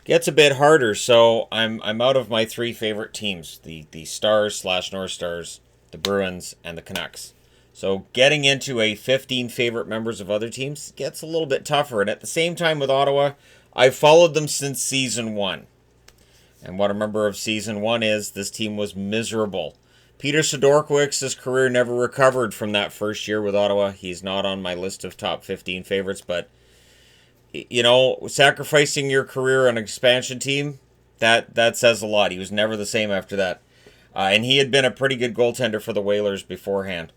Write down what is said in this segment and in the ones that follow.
gets a bit harder. So I'm out of my three favorite teams: the Stars slash North Stars, the Bruins, and the Canucks. So getting into a 15 favorite members of other teams gets a little bit tougher. And at the same time with Ottawa, I've followed them since season one. And what I remember of season one is this team was miserable. Peter Sidorkwicz's career never recovered from that first year with Ottawa. He's not on my list of top 15 favorites, but sacrificing your career on an expansion team, that says a lot. He was never the same after that. And he had been a pretty good goaltender for the Whalers beforehand.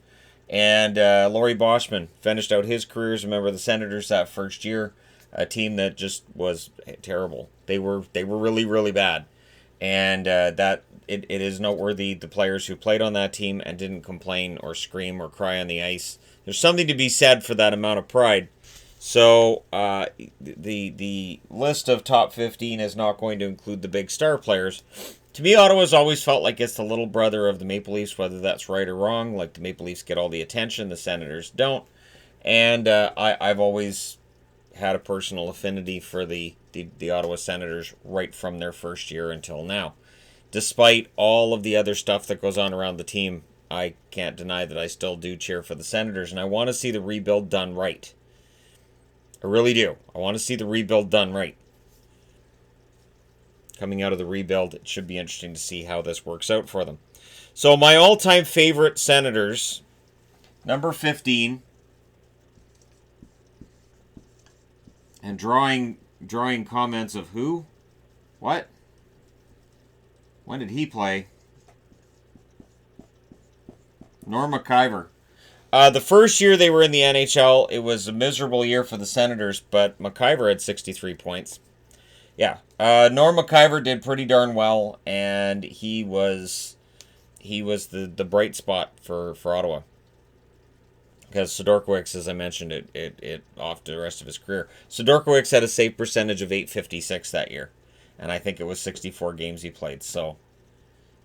And Laurie Boschman finished out his career as a member of the Senators that first year, a team that just was terrible. They were really, really bad. And it is noteworthy the players who played on that team and didn't complain or scream or cry on the ice. There's something to be said for that amount of pride. So the list of top 15 is not going to include the big star players. To me, Ottawa's always felt like it's the little brother of the Maple Leafs, whether that's right or wrong. Like the Maple Leafs get all the attention, the Senators don't. And I've always had a personal affinity for the Ottawa Senators right from their first year until now. Despite all of the other stuff that goes on around the team, I can't deny that I still do cheer for the Senators, and I want to see the rebuild done right. I really do. I want to see the rebuild done right. Coming out of the rebuild, it should be interesting to see how this works out for them. So my all-time favorite Senators, number 15, and drawing comments of who? What? When did he play? Norm McIver. The first year they were in the NHL, it was a miserable year for the Senators, but McIver had 63 points. Yeah, Norm McIver did pretty darn well, and he was the bright spot for Ottawa. Because Sidorkiewicz, as I mentioned, it off to the rest of his career. Sidorkiewicz had a save percentage of .856 that year, and I think it was 64 games he played. So,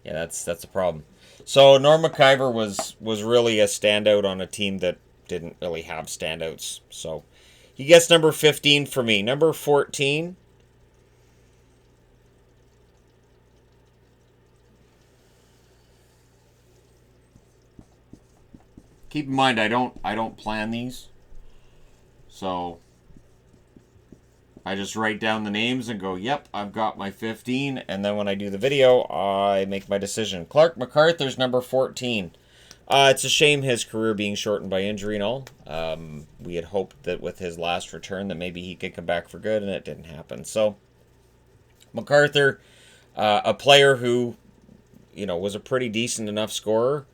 yeah, that's a problem. So Norm McIver was really a standout on a team that didn't really have standouts. So he gets number 15 for me. Number 14. Keep in mind, I don't plan these, so I just write down the names and go, yep, I've got my 15, and then when I do the video, I make my decision. Clark MacArthur's number 14. It's a shame his career being shortened by injury and all. We had hoped that with his last return that maybe he could come back for good, and it didn't happen. So MacArthur, a player who, was a pretty decent enough scorer,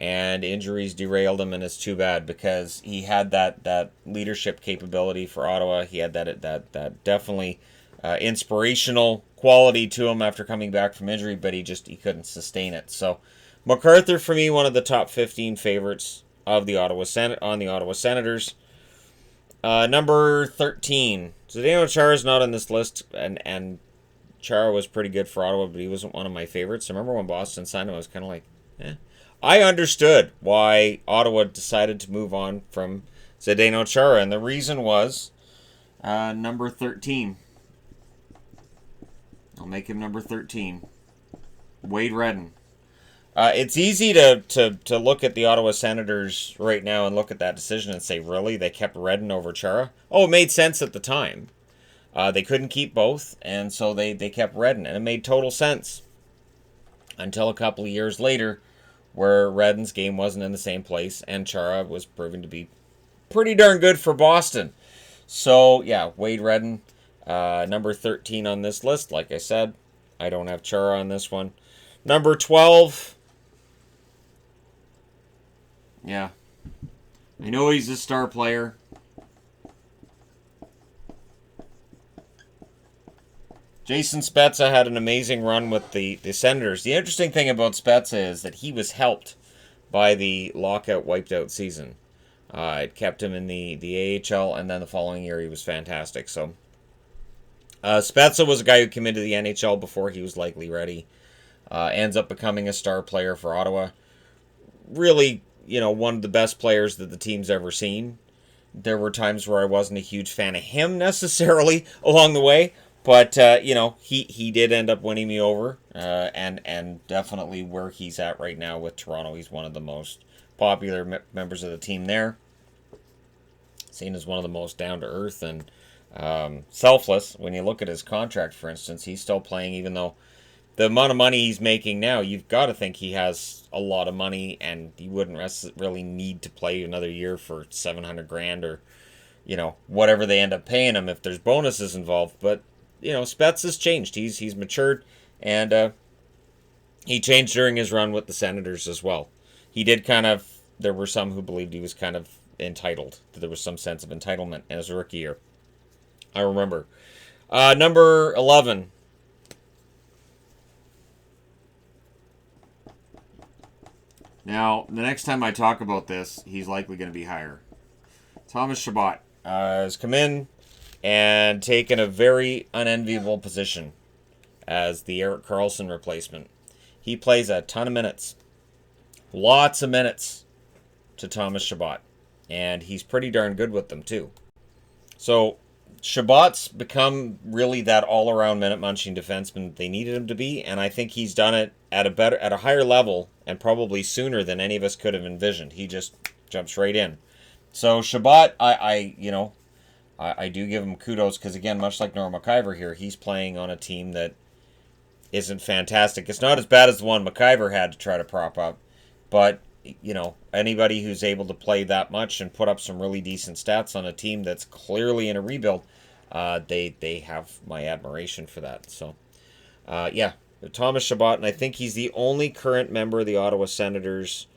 and injuries derailed him, and it's too bad because he had that leadership capability for Ottawa. He had that definitely inspirational quality to him after coming back from injury, but he couldn't sustain it. So MacArthur, for me, one of the top 15 favorites of the Ottawa Senators. Number 13. Zdeno Chara's not on this list, and Chara was pretty good for Ottawa, but he wasn't one of my favorites. I remember when Boston signed him, I was kind of like, eh. I understood why Ottawa decided to move on from Zdeno Chara, and the reason was number 13. I'll make him number 13. Wade Redden. It's easy to look at the Ottawa Senators right now and look at that decision and say, really? They kept Redden over Chara? Oh, it made sense at the time. They couldn't keep both, and so they kept Redden, and it made total sense. Until a couple of years later, where Redden's game wasn't in the same place, and Chara was proving to be pretty darn good for Boston. So, yeah, Wade Redden, number 13 on this list. Like I said, I don't have Chara on this one. Number 12. Yeah. I know he's a star player. Jason Spezza had an amazing run with the Senators. The interesting thing about Spezza is that he was helped by the lockout wiped out season. It kept him in the AHL, and then the following year he was fantastic. So Spezza was a guy who came into the NHL before he was likely ready. Ends up becoming a star player for Ottawa. Really, one of the best players that the team's ever seen. There were times where I wasn't a huge fan of him necessarily along the way, But he did end up winning me over, and definitely where he's at right now with Toronto. He's one of the most popular members of the team there. Seen as one of the most down to earth and selfless. When you look at his contract, for instance, he's still playing, even though the amount of money he's making now, you've got to think he has a lot of money, and he wouldn't really need to play another year for $700,000 or whatever they end up paying him if there's bonuses involved. But Spezza has changed. He's matured, and he changed during his run with the Senators as well. He did there were some who believed he was kind of entitled, that there was some sense of entitlement in his rookie year. I remember. Number 11. Now, the next time I talk about this, he's likely going to be higher. Thomas Shabbat has come in and taken a very unenviable position as the Erik Carlsson replacement. He plays a ton of minutes. Lots of minutes to Thomas Shabbat. And he's pretty darn good with them, too. So, Shabbat's become really that all-around minute-munching defenseman they needed him to be, and I think he's done it at a higher level and probably sooner than any of us could have envisioned. He just jumps right in. So, Shabbat, I do give him kudos because, again, much like Norm McIver here, he's playing on a team that isn't fantastic. It's not as bad as the one McIver had to try to prop up, but anybody who's able to play that much and put up some really decent stats on a team that's clearly in a rebuild, they have my admiration for that. So, Thomas Shabbat, and I think he's the only current member of the Ottawa Senators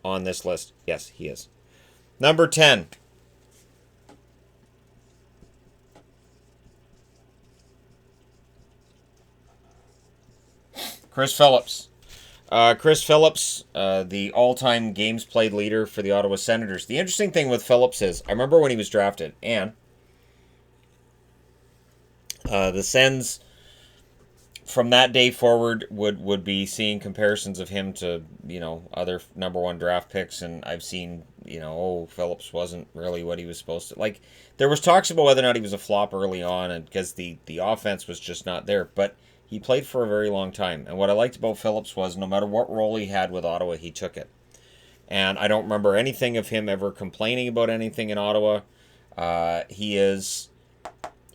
on this list. Yes, he is. Number 10. Chris Phillips. Chris Phillips, the all-time games played leader for the Ottawa Senators. The interesting thing with Phillips is, I remember when he was drafted, and the Sens, from that day forward, would be seeing comparisons of him to, other number one draft picks, and I've seen, Phillips wasn't really what he was supposed to. Like, there was talks about whether or not he was a flop early on, and because the offense was just not there, but he played for a very long time. And what I liked about Phillips was no matter what role he had with Ottawa, he took it. And I don't remember anything of him ever complaining about anything in Ottawa. He is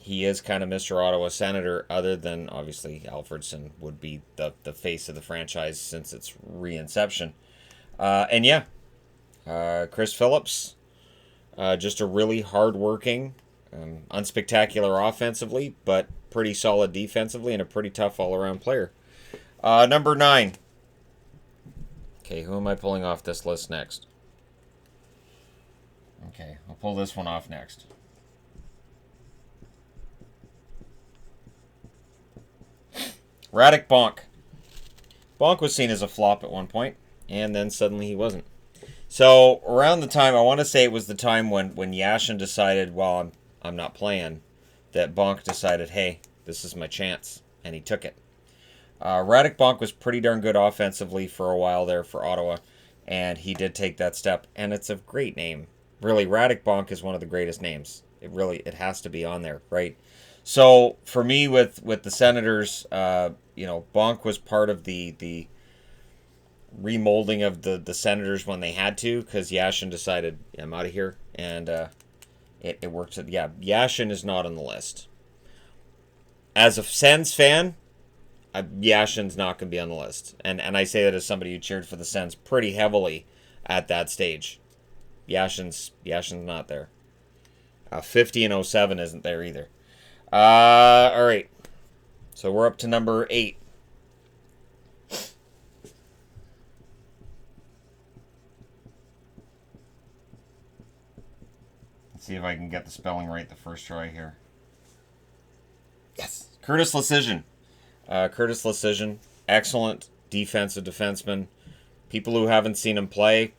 kind of Mr. Ottawa Senator, other than, obviously, Alfredsson would be the face of the franchise since its reinception. Chris Phillips, just a really hard-working, unspectacular offensively, but pretty solid defensively and a pretty tough all-around player. Number 9. Okay, who am I pulling off this list next? Okay, I'll pull this one off next. Radek Bonk. Bonk was seen as a flop at one point, and then suddenly he wasn't. So, around the time, I want to say it was the time when Yashin decided, well, I'm not playing, that Bonk decided, hey, this is my chance, and he took it. Radek Bonk was pretty darn good offensively for a while there for Ottawa, and he did take that step, and it's a great name. Really, Radek Bonk is one of the greatest names. It has to be on there, right? So, for me, with the Senators, Bonk was part of the remolding of the Senators when they had to, because Yashin decided, I'm out of here, and it works. Yeah, Yashin is not on the list. As a Sens fan, Yashin's not going to be on the list. And I say that as somebody who cheered for the Sens pretty heavily at that stage. Yashin's not there. 50 and 07 isn't there either. All right. So we're up to number 8. Let's see if I can get the spelling right the first try here. Yes. Curtis Lecision. Curtis Lecision, excellent defensive defenseman. People who haven't seen him play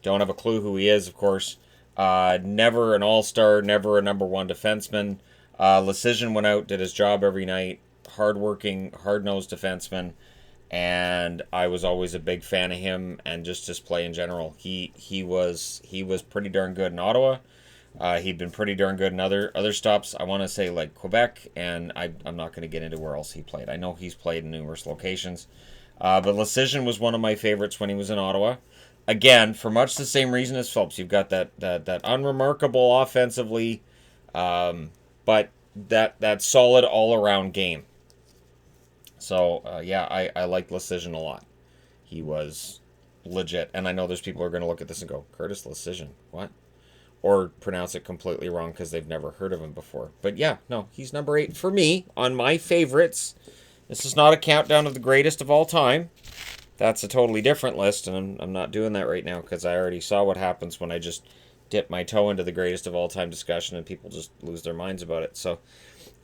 don't have a clue who he is, of course. Never an all-star, never a number one defenseman. Lecision went out, did his job every night. Hard-working, hard-nosed defenseman. And I was always a big fan of him and just his play in general. He was pretty darn good in Ottawa. He'd been pretty darn good in other stops. I want to say like Quebec, and I'm not going to get into where else he played. I know he's played in numerous locations. But Lecision was one of my favorites when he was in Ottawa. Again, for much the same reason as Phillips. You've got that unremarkable offensively, but that solid all-around game. So, yeah, I like Lecision a lot. He was legit. And I know there's people who are going to look at this and go, Curtis Lecision, what? Or pronounce it completely wrong because they've never heard of him before. But yeah, no, he's number 8 for me on my favorites. This is not a countdown of the greatest of all time. That's a totally different list, and I'm not doing that right now because I already saw what happens when I just dip my toe into the greatest of all time discussion and people just lose their minds about it. So,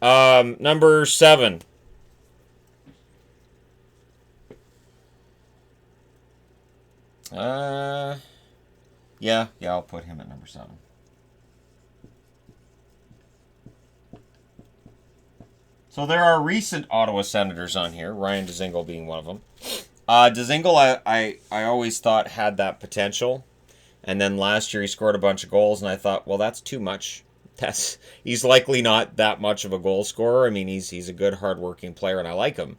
number 7. Yeah, I'll put him at number 7. So there are recent Ottawa Senators on here, Ryan Dzingel being one of them. Dzingel, I always thought had that potential, and then last year he scored a bunch of goals, and I thought, well, that's too much. He's likely not that much of a goal scorer. I mean, he's a good, hardworking player, and I like him.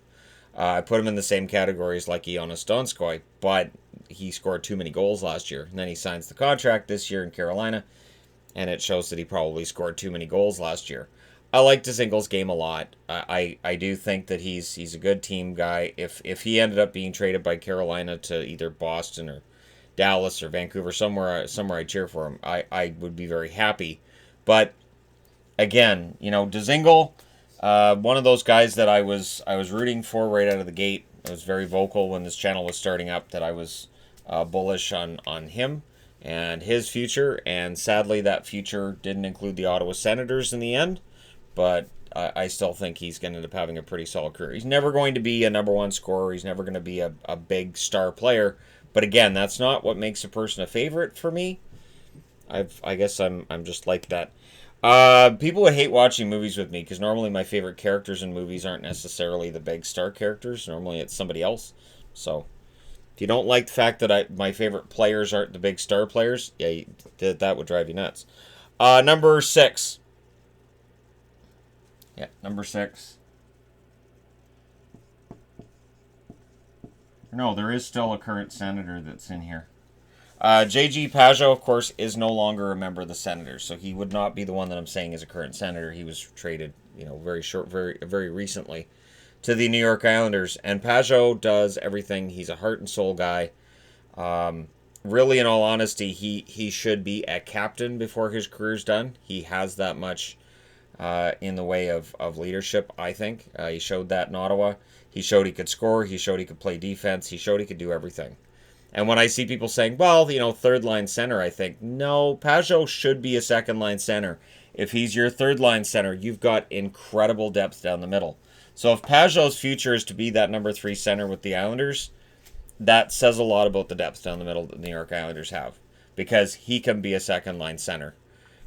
I put him in the same categories like Jonas Donskoy, but he scored too many goals last year. And then he signs the contract this year in Carolina, and it shows that he probably scored too many goals last year. I like Dzingel's game a lot. I do think that he's a good team guy. If he ended up being traded by Carolina to either Boston or Dallas or Vancouver, somewhere I cheer for him, I would be very happy. But again, Dzingel, one of those guys that I was rooting for right out of the gate. I was very vocal when this channel was starting up that I was bullish on him and his future. And sadly, that future didn't include the Ottawa Senators in the end. But I still think he's going to end up having a pretty solid career. He's never going to be a number 1 scorer. He's never going to be a big star player. But again, that's not what makes a person a favorite for me. I guess I'm just like that. People would hate watching movies with me because normally my favorite characters in movies aren't necessarily the big star characters. Normally it's somebody else. So if you don't like the fact that my favorite players aren't the big star players, yeah, that would drive you nuts. Number 6. Yeah, number 6. No, there is still a current Senator that's in here. J.G. Pajot, of course, is no longer a member of the Senators, so he would not be the one that I'm saying is a current Senator. He was traded, very recently to the New York Islanders. And Pajot does everything. He's a heart and soul guy. Really, in all honesty, he should be a captain before his career's done. He has that much in the way of leadership, I think. He showed that in Ottawa. He showed he could score. He showed he could play defense. He showed he could do everything. And when I see people saying, well, third-line center, I think, no, Pajot should be a second-line center. If he's your third-line center, you've got incredible depth down the middle. So if Pajot's future is to be that number 3 center with the Islanders, that says a lot about the depth down the middle that the New York Islanders have. Because he can be a second-line center.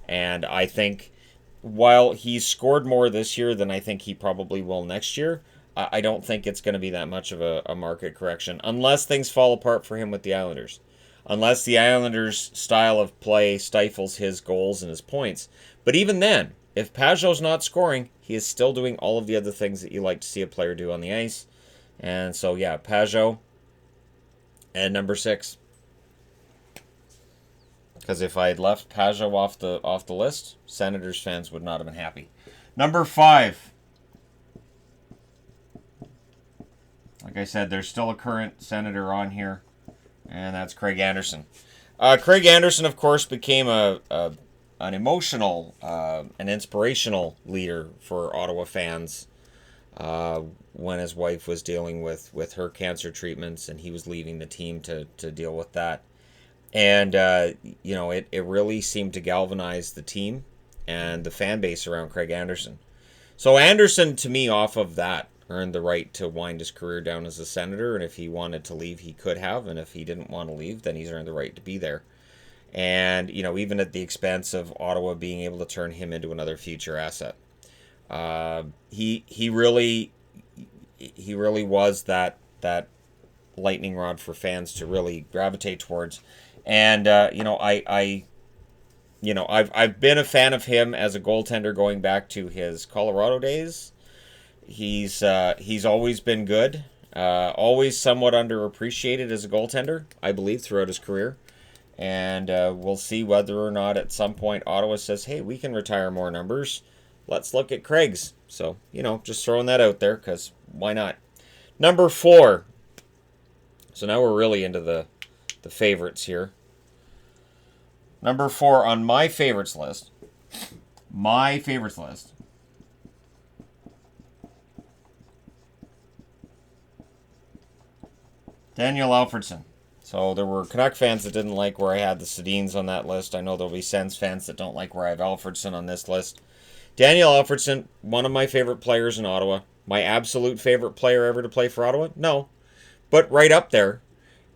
And I think while he's scored more this year than I think he probably will next year, I don't think it's going to be that much of a market correction unless things fall apart for him with the Islanders. Unless the Islanders' style of play stifles his goals and his points. But even then, if Pajot's not scoring, he is still doing all of the other things that you like to see a player do on the ice. And so, yeah, Pajot and number 6. Because if I had left Pajot off the list, Senators fans would not have been happy. Number 5. Like I said, there's still a current Senator on here, and that's Craig Anderson. Craig Anderson, of course, became an emotional, an inspirational leader for Ottawa fans when his wife was dealing with her cancer treatments, and he was leaving the team to deal with that. And, it really seemed to galvanize the team and the fan base around Craig Anderson. So Anderson, to me, off of that, earned the right to wind his career down as a Senator, and if he wanted to leave, he could have, and if he didn't want to leave, then he's earned the right to be there. And, even at the expense of Ottawa being able to turn him into another future asset. He really was that lightning rod for fans to really gravitate towards. And, you know, I've been a fan of him as a goaltender going back to his Colorado days. He's always been good. Always somewhat underappreciated as a goaltender, I believe, throughout his career. And we'll see whether or not at some point Ottawa says, hey, we can retire more numbers. Let's look at Craig's. So, you know, just throwing that out there because why not? Number 4. So now we're really into the favorites here. Number 4 on my favorites list. My favorites list. Daniel Alfredsson. So there were Canuck fans that didn't like where I had the Sedins on that list. I know there'll be Sens fans that don't like where I have Alfredsson on this list. Daniel Alfredsson, one of my favorite players in Ottawa. My absolute favorite player ever to play for Ottawa? No. But right up there.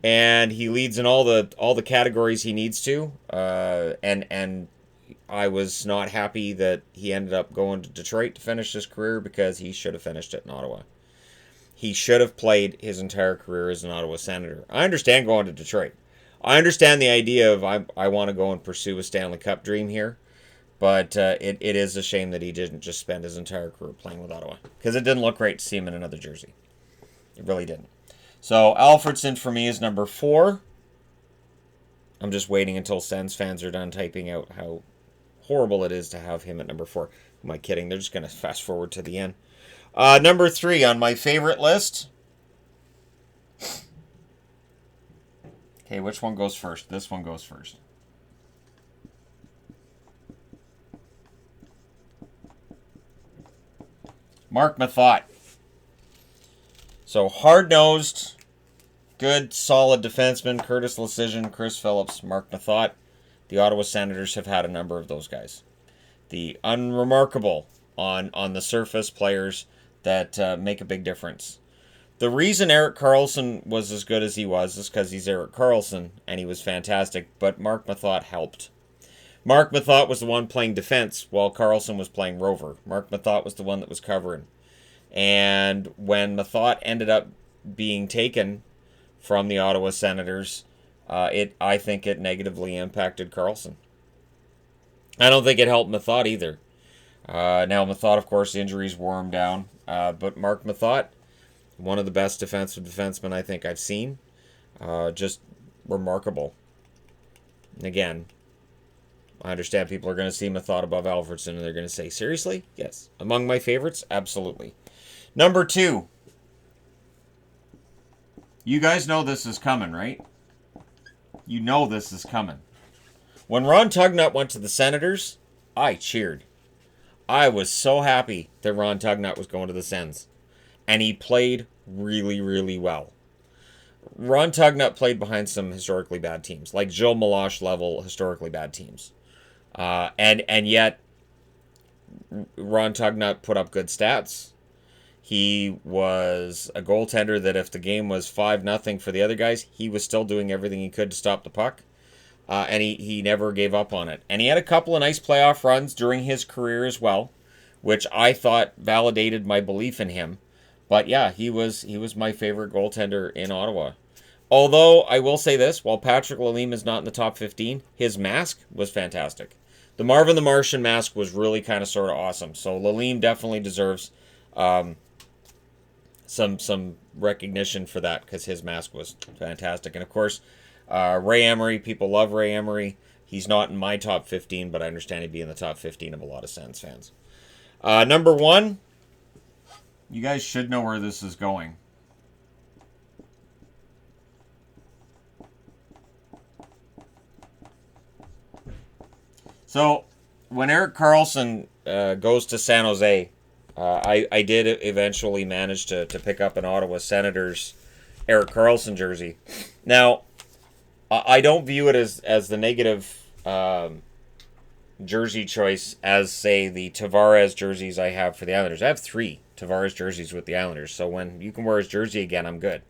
And he leads in all the categories he needs to. And I was not happy that he ended up going to Detroit to finish his career because he should have finished it in Ottawa. He should have played his entire career as an Ottawa Senator. I understand going to Detroit. I understand the idea of I want to go and pursue a Stanley Cup dream here. But it is a shame that he didn't just spend his entire career playing with Ottawa. Because it didn't look great to see him in another jersey. It really didn't. So Alfredsson for me is number 4. I'm just waiting until Sens fans are done typing out how horrible it is to have him at number 4. Am I kidding? They're just going to fast forward to the end. Number 3 on my favorite list. Okay, which one goes first? This one goes first. Marc Methot. So hard-nosed, good, solid defenseman, Curtis Lecision, Chris Phillips, Marc Methot. The Ottawa Senators have had a number of those guys. The unremarkable on the surface players that make a big difference. The reason Erik Carlsson was as good as he was is because he's Erik Carlsson, and he was fantastic, but Marc Methot helped. Marc Methot was the one playing defense while Carlsson was playing rover. Marc Methot was the one that was covering. And when Methot ended up being taken from the Ottawa Senators, I think it negatively impacted Carlsson. I don't think it helped Methot either. Now, Methot, of course, injuries wore him down. But Marc Methot, one of the best defensive defensemen I think I've seen. Just remarkable. And again, I understand people are going to see Methot above Alfredsson and they're going to say, seriously? Yes. Among my favorites? Absolutely. Number 2. You guys know this is coming, right? You know this is coming. When Ron Tugnutt went to the Senators, I cheered. I was so happy that Ron Tugnutt was going to the Sens. And he played really, really well. Ron Tugnutt played behind some historically bad teams, like Joe Meloche level historically bad teams. And yet, Ron Tugnutt put up good stats. He was a goaltender that if the game was 5-0 for the other guys, he was still doing everything he could to stop the puck. And he never gave up on it. And he had a couple of nice playoff runs during his career as well, which I thought validated my belief in him. But yeah, he was my favorite goaltender in Ottawa. Although, I will say this, while Patrick Lalime is not in the top 15, his mask was fantastic. The Marvin the Martian mask was really kind of sort of awesome. So Lalime definitely deserves some recognition for that because his mask was fantastic. And of course, Ray Emery, people love Ray Emery. He's not in my top 15, but I understand he'd be in the top 15 of a lot of Sens fans. Number 1, you guys should know where this is going. So, when Erik Carlsson goes to San Jose, I did eventually manage to pick up an Ottawa Senators Erik Carlsson jersey. Now, I don't view it as the negative jersey choice as, say, the Tavares jerseys I have for the Islanders. I have 3 Tavares jerseys with the Islanders, so when you can wear his jersey again, I'm good.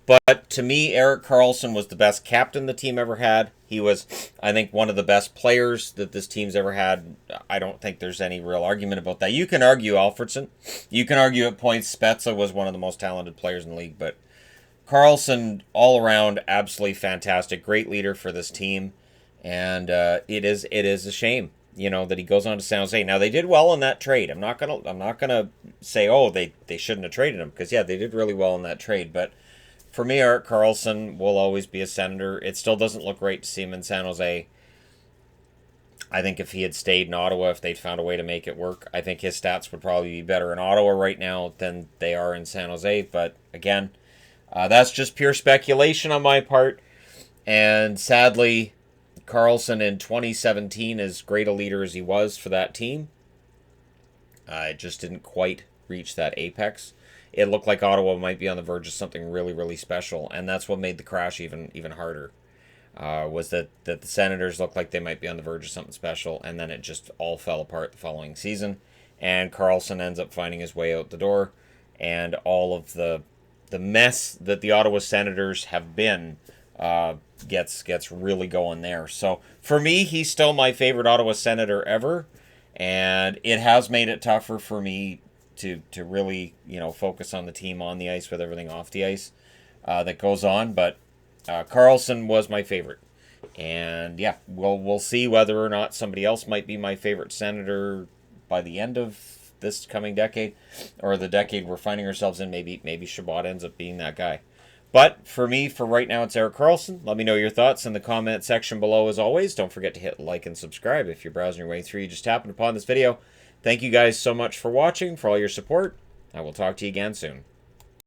But to me, Erik Carlsson was the best captain the team ever had. He was, I think, one of the best players that this team's ever had. I don't think there's any real argument about that. You can argue Alfredsson. You can argue at points Spezza was one of the most talented players in the league. But Carlsson, all around, absolutely fantastic. Great leader for this team. And it is a shame, that he goes on to San Jose. Now they did well in that trade. I'm not gonna say, oh, they shouldn't have traded him, because yeah, they did really well in that trade. But for me, Erik Carlsson will always be a Senator. It still doesn't look great to see him in San Jose. I think if he had stayed in Ottawa, if they'd found a way to make it work, I think his stats would probably be better in Ottawa right now than they are in San Jose. But again, that's just pure speculation on my part. And sadly, Carlsson in 2017, as great a leader as he was for that team, it just didn't quite reach that apex. It looked like Ottawa might be on the verge of something really, really special, and that's what made the crash even harder. Was that the Senators looked like they might be on the verge of something special, and then it just all fell apart the following season, and Carlsson ends up finding his way out the door, and all of the mess that the Ottawa Senators have been gets really going there. So for me, he's still my favorite Ottawa Senator ever, and it has made it tougher for me to really focus on the team on the ice with everything off the ice that goes on. But Carlsson was my favorite, and yeah, we'll see whether or not somebody else might be my favorite Senator by the end of this coming decade, or the decade we're finding ourselves in. Maybe Shabbat ends up being that guy. But for me, for right now, it's Erik Carlsson. Let me know your thoughts in the comment section below. As always, don't forget to hit like and subscribe if you're browsing your way through. You just happened upon this video. Thank you guys so much for watching, for all your support. I will talk to you again soon.